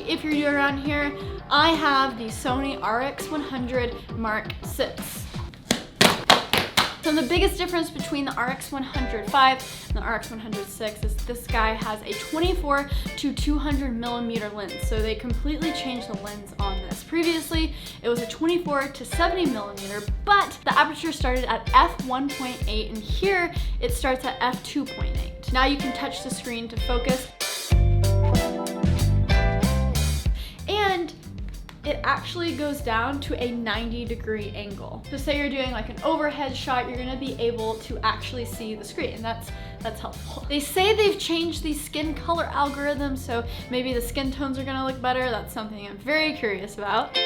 if you're new around here, I have the Sony RX100 Mark VI. So the biggest difference between the RX100 V and the RX100 VI is this guy has a 24 to 200 millimeter lens. So they completely changed the lens on this. Previously, it was a 24 to 70 millimeter, but the aperture started at f1.8 and here it starts at f2.8. Now you can touch the screen to focus. And it actually goes down to a 90-degree angle. So say you're doing like an overhead shot, you're gonna be able to actually see the screen, and that's helpful. They say they've changed the skin color algorithm, so maybe the skin tones are gonna look better. That's something I'm very curious about.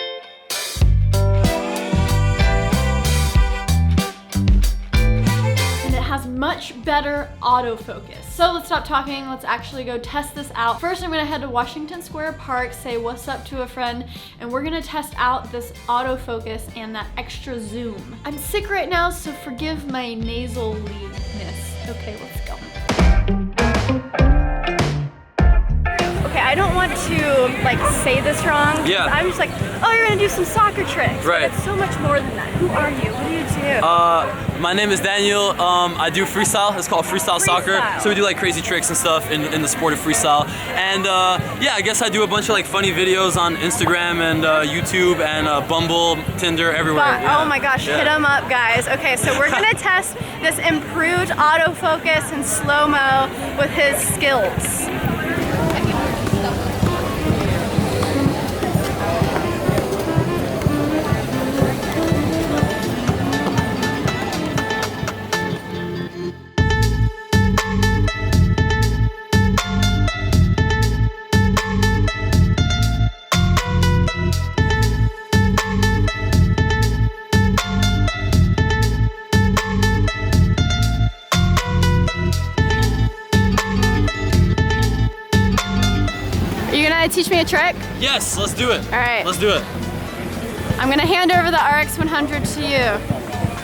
Has much better autofocus. So let's stop talking, let's actually go test this out. First, I'm gonna head to Washington Square Park, say what's up to a friend, and we're gonna test out this autofocus and that extra zoom. I'm sick right now, so forgive my nasally-ness. Okay, let's go. Okay, I don't want to like say this wrong. Yeah. I'm just like, oh, you're gonna do some soccer tricks. Right. It's so much more than that. Who are you? What do you do? My name is Daniel. I do freestyle. It's called freestyle soccer. So we do like crazy tricks and stuff in the sport of freestyle. And yeah, I guess I do a bunch of like funny videos on Instagram and YouTube and Bumble, Tinder, everywhere. Yeah. Oh my gosh, hit them up, guys. Okay, so we're gonna test this improved autofocus and slow-mo with his skills. Teach me a trick? Yes, let's do it. All right. Let's do it. I'm gonna hand over the RX100 to you.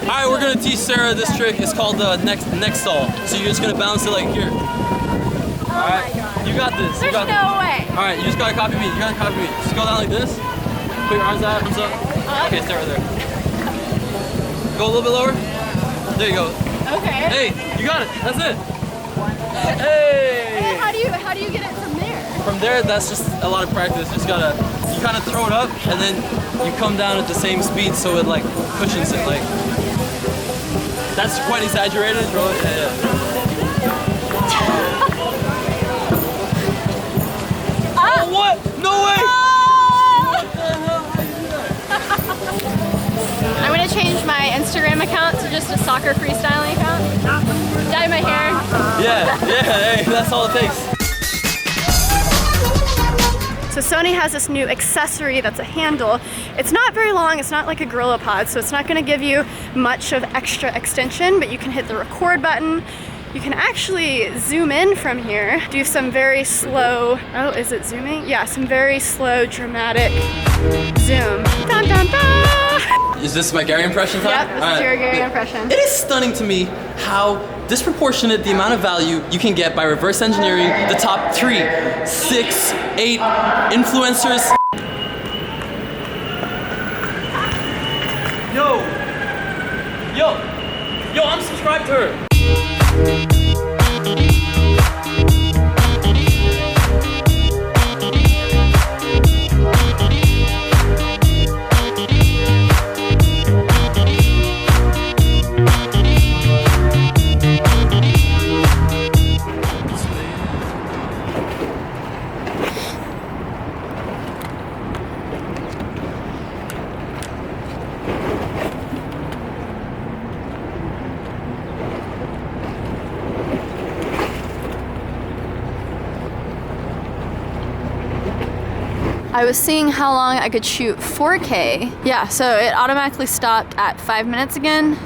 All right, we're gonna teach Sarah this trick. It's called the neck stall. So you're just gonna balance it like here. Oh all right. My God. You got this. There's no way. All right, you just gotta copy me. You gotta copy me. Just go down like this. Put your arms out, arms up. Okay, stay right there. Go a little bit lower. There you go. Okay. Hey, you got it. That's it. Hey. And how do you get it from there? From there, that's just a lot of practice. You kind of throw it up and then you come down at the same speed so it like cushions it. Like that's quite exaggerated, bro. Yeah. Oh, what? No way! I'm gonna change my Instagram account to just a soccer freestyling account. Dye my hair. Yeah, hey, that's all it takes. So Sony has this new accessory that's a handle. It's not very long, it's not like a Gorilla Pod, so it's not gonna give you much of extra extension, but you can hit the record button. You can actually zoom in from here, do some very slow, oh, is it zooming? Yeah, some very slow, dramatic zoom. Dun, dun, dun. Is this my Gary impression time? Yep, this is your Gary impression. It is stunning to me how disproportionate the amount of value you can get by reverse engineering the top 3, 6, 8 influencers. Yo, I'm subscribed to her. I was seeing how long I could shoot 4K. Yeah, so it automatically stopped at 5 minutes again.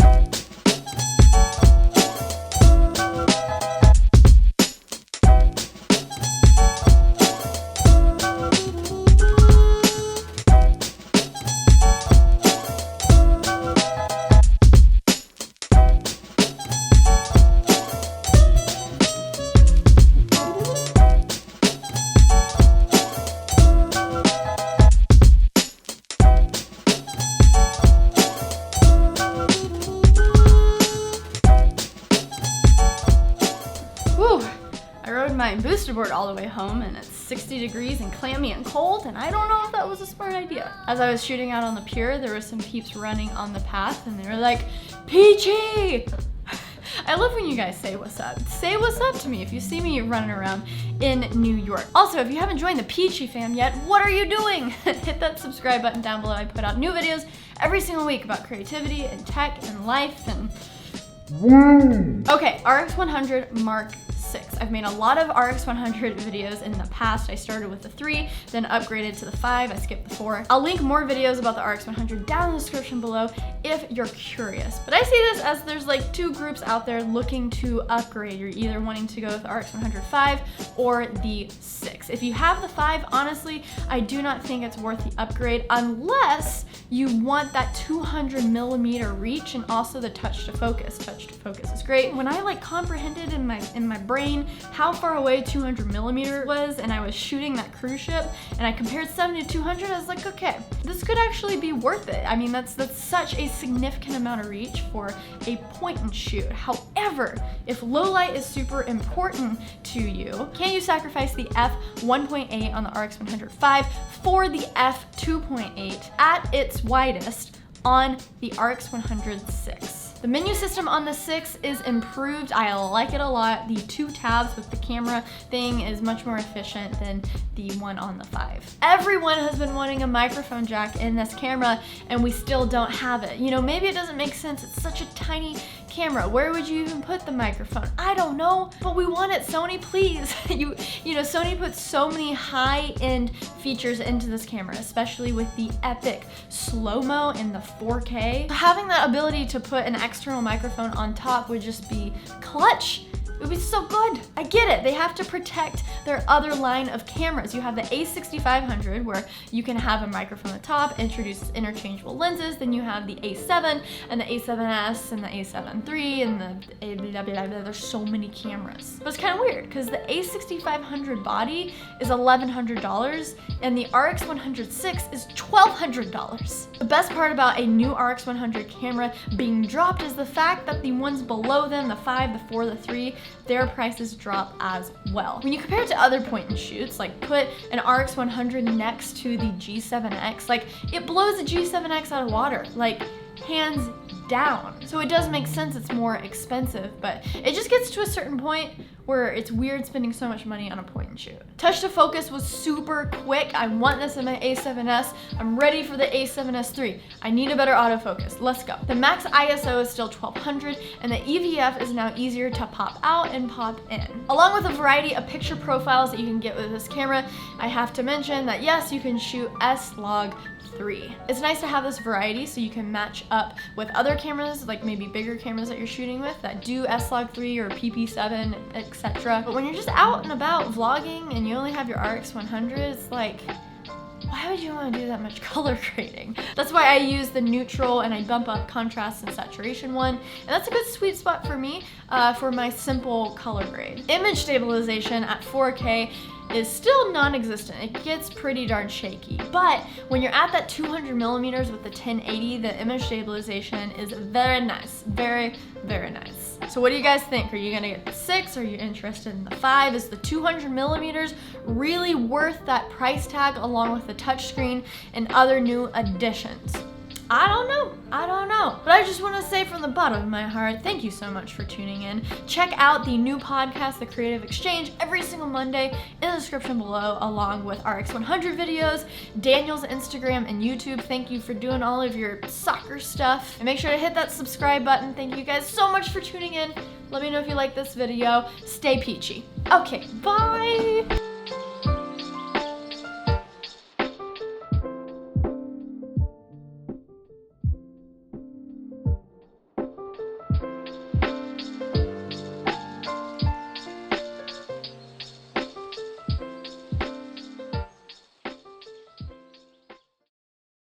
booster board all the way home and it's 60 degrees and clammy and cold, and I don't know if that was a smart idea. As I was shooting out on the pier, there were some peeps running on the path and they were like, Peachy! I love when you guys say what's up. Say what's up to me if you see me running around in New York. Also, if you haven't joined the Peachy Fam yet, what are you doing? Hit that subscribe button down below. I put out new videos every single week about creativity and tech and life and... Okay, RX100 Mark 6. I've made a lot of RX100 videos in the past. I started with the 3, then upgraded to the 5, I skipped the 4. I'll link more videos about the RX100 down in the description below if you're curious. But I see this as there's like 2 groups out there looking to upgrade. You're either wanting to go with the RX100 V or the 6. If you have the 5, honestly, I do not think it's worth the upgrade unless you want that 200mm reach and also the touch to focus. Touch to focus is great. When I like comprehended in my brain how far away 200mm was, and I was shooting that cruise ship, and I compared 70 to 200, I was like, okay, this could actually be worth it. I mean, that's such a significant amount of reach for a point and shoot. However, if low light is super important to you, can you sacrifice the f1.8 on the RX100 V for the f2.8 at its widest on the RX100 6? The menu system on the 6 is improved. I like it a lot. The 2 tabs with the camera thing is much more efficient than the one on the 5. Everyone has been wanting a microphone jack in this camera and we still don't have it. You know, maybe it doesn't make sense. It's such a tiny camera. Where would you even put the microphone? I don't know, but we want it. Sony, please. You know, Sony puts so many high-end features into this camera, especially with the epic slow-mo in the 4K. Having that ability to put an external microphone on top would just be clutch. It would be so good. I get it. They have to protect their other line of cameras. You have the A6500 where you can have a microphone at the top, introduces interchangeable lenses. Then you have the A7 and the A7S and the A7 III and the blah, blah, blah. There's so many cameras. But it's kind of weird because the A6500 body is $1,100 and the RX100 6 is $1,200. The best part about a new RX100 camera being dropped is the fact that the ones below them, the 5, the 4, the 3, their prices drop as well. When you compare it to other point and shoots, like put an RX100 next to the G7X, like it blows the G7X out of water, like hands down. So it does make sense it's more expensive, but it just gets to a certain point where it's weird spending so much money on a point and shoot. Touch to focus was super quick. I want this in my A7S. I'm ready for the A7S III. I need a better autofocus. Let's go. The max ISO is still 1200 and the EVF is now easier to pop out and pop in. Along with a variety of picture profiles that you can get with this camera, I have to mention that yes, you can shoot S-Log3. It's nice to have this variety so you can match up with other cameras, like maybe bigger cameras that you're shooting with that do S-Log3 or PP7, etc. But when you're just out and about vlogging and you only have your RX100, it's like, why would you want to do that much color grading? That's why I use the neutral and I bump up contrast and saturation one. And that's a good sweet spot for me for my simple color grade. Image stabilization at 4K is still non-existent. It gets pretty darn shaky. But when you're at that 200mm with the 1080, the image stabilization is very nice. Very, very nice. So what do you guys think? Are you gonna get the 6? Are you interested in the 5? Is the 200mm really worth that price tag along with the touchscreen and other new additions? I don't know. But I just want to say from the bottom of my heart, thank you so much for tuning in. Check out the new podcast, The Creative Exchange, every single Monday in the description below, along with RX100 videos, Daniel's Instagram and YouTube. Thank you for doing all of your soccer stuff. And make sure to hit that subscribe button. Thank you guys so much for tuning in. Let me know if you like this video. Stay peachy. Okay, bye.